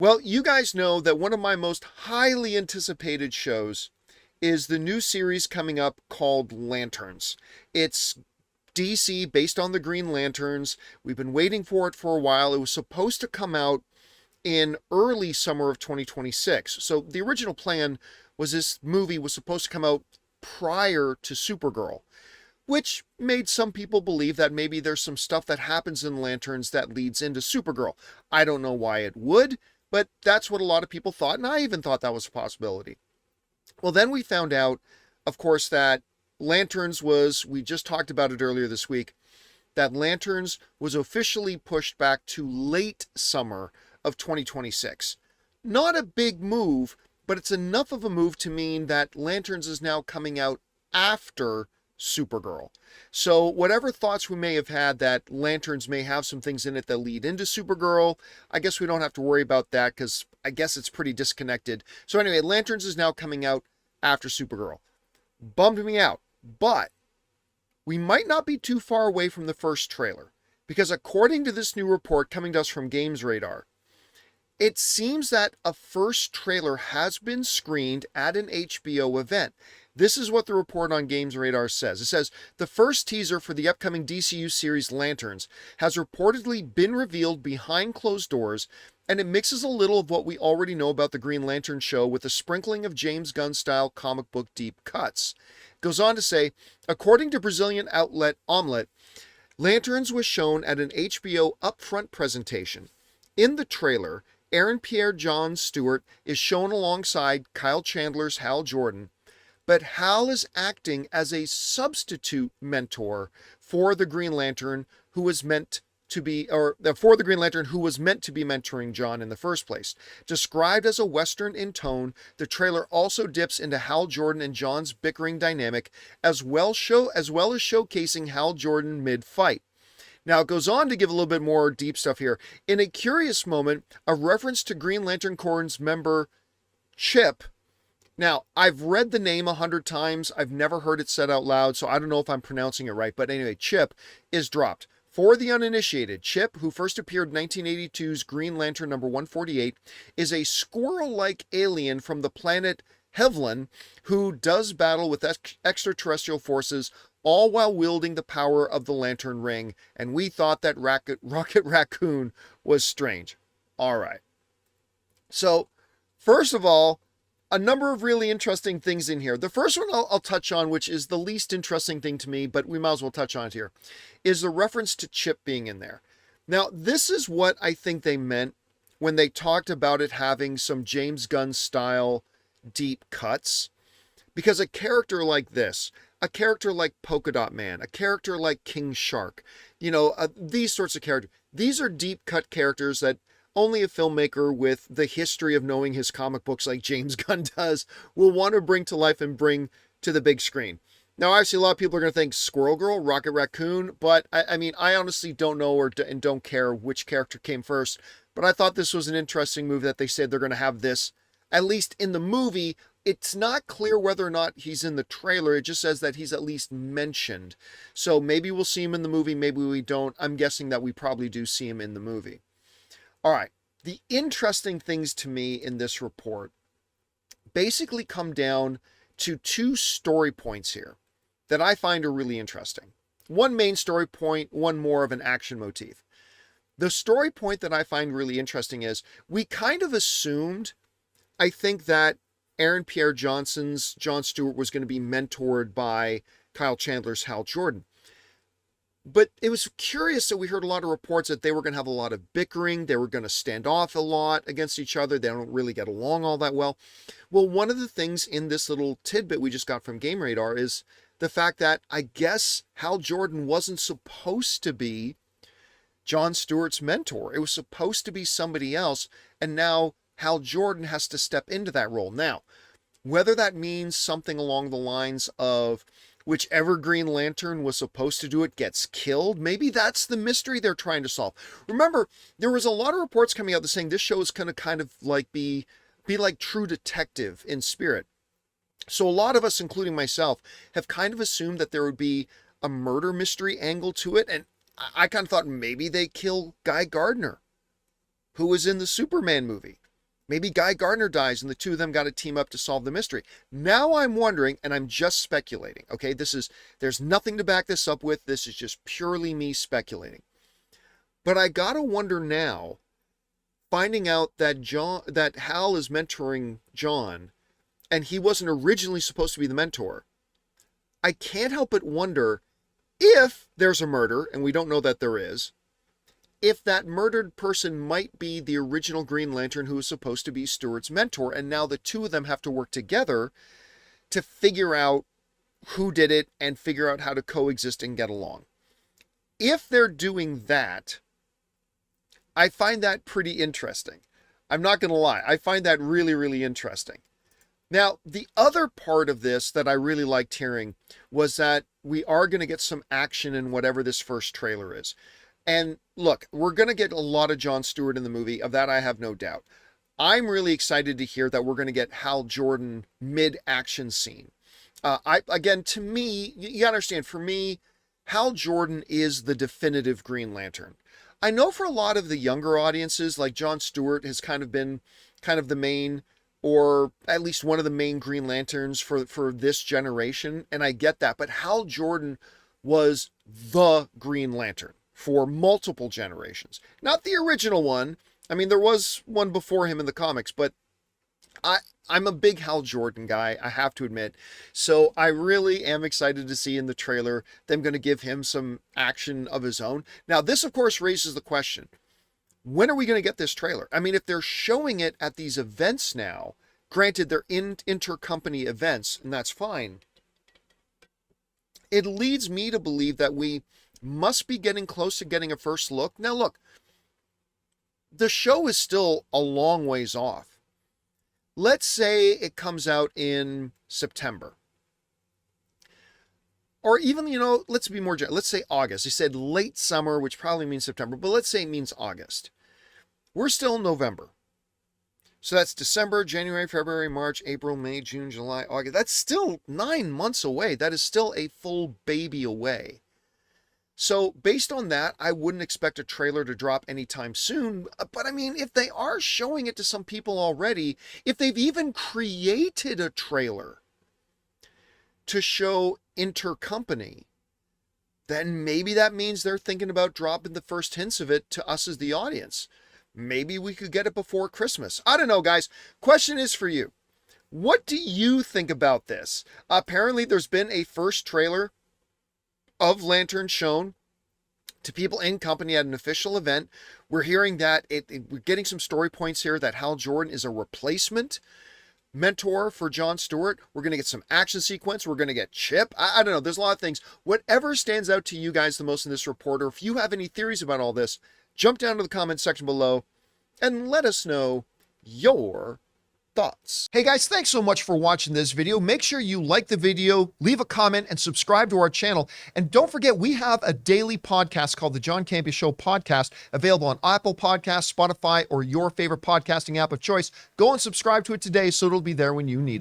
Well, you guys know that one of my most highly anticipated shows is the new series coming up called Lanterns. It's DC based on the Green Lanterns. We've been waiting for it for a while. It was supposed to come out in early summer of 2026. So the original plan was this movie was supposed to come out prior to Supergirl, which made some people believe that maybe there's some stuff that happens in Lanterns that leads into Supergirl. I don't know why it would, but that's what a lot of people thought, and I even thought that was a possibility. Well, then we found out, of course, that Lanterns was, we just talked about it earlier this week, that Lanterns was officially pushed back to late summer of 2026. Not a big move, but it's enough of a move to mean that Lanterns is now coming out after Supergirl. So whatever thoughts we may have had that Lanterns may have some things in it that lead into Supergirl, I guess we don't have to worry about that because I guess it's pretty disconnected. So anyway, Lanterns is now coming out after Supergirl. Bummed me out, but we might not be too far away from the first trailer because according to this new report coming to us from Games Radar, it seems that a first trailer has been screened at an HBO event. This is what the report on Games Radar says. It says, the first teaser for the upcoming DCU series Lanterns has reportedly been revealed behind closed doors, and it mixes a little of what we already know about the Green Lantern show with a sprinkling of James Gunn-style comic book deep cuts. It goes on to say, according to Brazilian outlet Omelette, Lanterns was shown at an HBO upfront presentation. In the trailer, Aaron Pierre John Stewart is shown alongside Kyle Chandler's Hal Jordan, but Hal is acting as a substitute mentor for the Green Lantern who was meant to be, or for the Green Lantern who was meant to be mentoring John in the first place. Described as a Western in tone, the trailer also dips into Hal Jordan and John's bickering dynamic, as well as showcasing Hal Jordan mid-fight. Now, it goes on to give a little bit more deep stuff here. In a curious moment, a reference to Green Lantern Corps member Chip. Now, I've read the name 100 times. I've never heard it said out loud, so I don't know if I'm pronouncing it right. But anyway, Chip is dropped. For the uninitiated, Chip, who first appeared in 1982's Green Lantern number 148, is a squirrel-like alien from the planet Hevlin who does battle with extraterrestrial forces, all while wielding the power of the Lantern Ring, and we thought that Rocket Raccoon was strange. All right. So, first of all, a number of really interesting things in here. The first one I'll touch on, which is the least interesting thing to me, but we might as well touch on it here, is the reference to Chip being in there. Now, this is what I think they meant when they talked about it having some James Gunn style deep cuts, because a character like this, a character like Polka Dot Man, a character like King Shark, these sorts of characters, these are deep cut characters that only a filmmaker with the history of knowing his comic books like James Gunn does will want to bring to life and bring to the big screen. Now, obviously, a lot of people are going to think Squirrel Girl, Rocket Raccoon, but I honestly don't know and don't care which character came first, but I thought this was an interesting move that they said they're going to have this, at least in the movie. It's not clear whether or not he's in the trailer. It just says that he's at least mentioned. So maybe we'll see him in the movie, maybe we don't. I'm guessing that we probably do see him in the movie. All right. The interesting things to me in this report basically come down to two story points here that I find are really interesting. One main story point, one more of an action motif. The story point that I find really interesting is we kind of assumed, I think, that Aaron Pierre John Stewart was going to be mentored by Kyle Chandler's Hal Jordan. But it was curious that we heard a lot of reports that they were going to have a lot of bickering. They were going to stand off a lot against each other. They don't really get along all that well. Well, one of the things in this little tidbit we just got from Game Radar is the fact that I guess Hal Jordan wasn't supposed to be John Stewart's mentor. It was supposed to be somebody else. And now Hal Jordan has to step into that role. Now, whether that means something along the lines of whichever Green Lantern was supposed to do it gets killed, maybe that's the mystery they're trying to solve. Remember, there was a lot of reports coming out that saying this show is going to kind of like be like True Detective in spirit. So a lot of us, including myself, have kind of assumed that there would be a murder mystery angle to it, and I kind of thought maybe they kill Guy Gardner, who was in the Superman movie. Maybe Guy Gardner dies and the two of them got to team up to solve the mystery. Now I'm wondering, and I'm just speculating, okay? There's nothing to back this up with. This is just purely me speculating. But I got to wonder now, finding out that Hal is mentoring John and he wasn't originally supposed to be the mentor. I can't help but wonder if there's a murder, and we don't know that there is, if that murdered person might be the original Green Lantern who was supposed to be Stewart's mentor, and now the two of them have to work together to figure out who did it and figure out how to coexist and get along. If they're doing that, I find that pretty interesting. I'm not going to lie. I find that really, really interesting. Now, the other part of this that I really liked hearing was that we are going to get some action in whatever this first trailer is. And look, we're going to get a lot of John Stewart in the movie. Of that, I have no doubt. I'm really excited to hear that we're going to get Hal Jordan mid-action scene. Again, to me, you understand, for me, Hal Jordan is the definitive Green Lantern. I know for a lot of the younger audiences, like John Stewart has kind of been kind of the main, or at least one of the main Green Lanterns for this generation, and I get that. But Hal Jordan was the Green Lantern for multiple generations. Not the original one. I mean, there was one before him in the comics, but I'm a big Hal Jordan guy, I have to admit. So I really am excited to see in the trailer them going to give him some action of his own. Now, this, of course, raises the question, when are we going to get this trailer? I mean, if they're showing it at these events now, granted they're intercompany events, and that's fine, it leads me to believe that we must be getting close to getting a first look. Now, look, the show is still a long ways off. Let's say it comes out in September. Or even, let's be more general. Let's say August. He said late summer, which probably means September, but let's say it means August. We're still in November. So that's December, January, February, March, April, May, June, July, August. That's still 9 months away. That is still a full baby away. So based on that, I wouldn't expect a trailer to drop anytime soon. But I mean, if they are showing it to some people already, if they've even created a trailer to show intercompany, then maybe that means they're thinking about dropping the first hints of it to us as the audience. Maybe we could get it before Christmas. I don't know, guys. Question is for you. What do you think about this? Apparently, there's been a first trailer of Lantern shown to people in company at an official event. We're hearing that we're getting some story points here that Hal Jordan is a replacement mentor for John Stewart. We're going to get some action sequence. We're going to get Chip. I don't know. There's a lot of things. Whatever stands out to you guys the most in this report, or if you have any theories about all this, jump down to the comment section below and let us know your thoughts. Hey guys, thanks so much for watching this video. Make sure you like the video, leave a comment, and subscribe to our channel. And don't forget, we have a daily podcast called the John Campea Show podcast, available on Apple Podcasts, Spotify, or your favorite podcasting app of choice. Go and subscribe to it today so it'll be there when you need it.